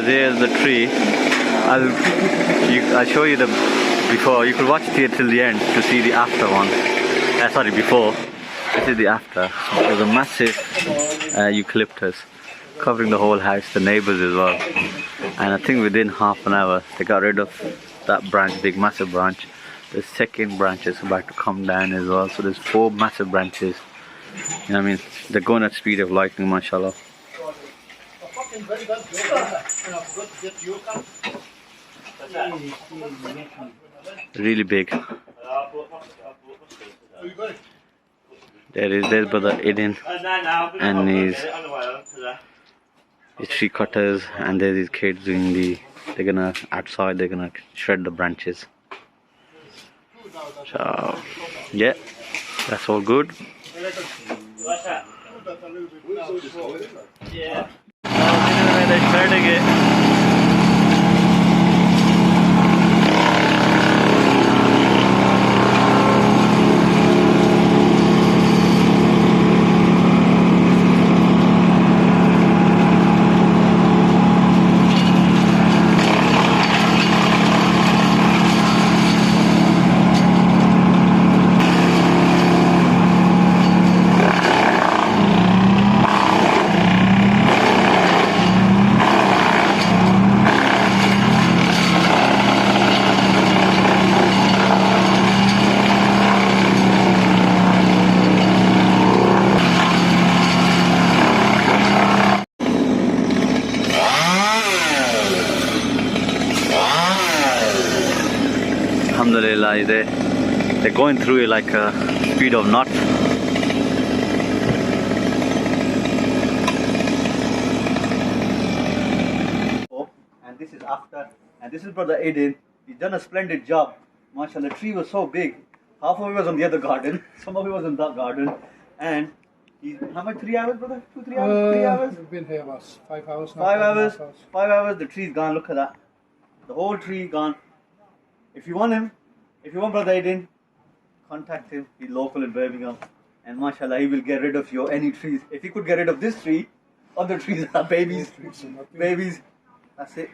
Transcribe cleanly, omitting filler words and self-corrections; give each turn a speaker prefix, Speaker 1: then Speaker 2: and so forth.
Speaker 1: There's the tree. I'll show you the before. You could watch it till the end to see the after one. Sorry, before. This is the after. There's a massive eucalyptus covering the whole house, the neighbours as well. And I think within half an hour they got rid of that branch, big massive branch. The second branch is about to come down as well. So there's 4 massive branches. You know what I mean? They're going at speed of lightning, mashallah. Really big. There's brother Edin and his tree cutters, and there's these kids doing they're gonna shred the branches. So yeah, that's all good. Yeah. They're shredding it. Alhamdulillah, they're going through it like a speed of knots. And this is after, and this is brother Edin. He's done a splendid job. MashaAllah, the tree was so big. Half of it was on the other garden, some of it was in that garden. And how much? 3 hours, brother? 2, 3 hours? 3 hours?
Speaker 2: We've been here about 5 hours now.
Speaker 1: 5 hours. 5 hours. The tree's gone. Look at that. The whole tree gone. If you want him, if you want brother Edin, contact him. He's local in Birmingham, and mashallah, he will get rid of your any trees. If he could get rid of this tree, other trees are babies. Babies. That's it.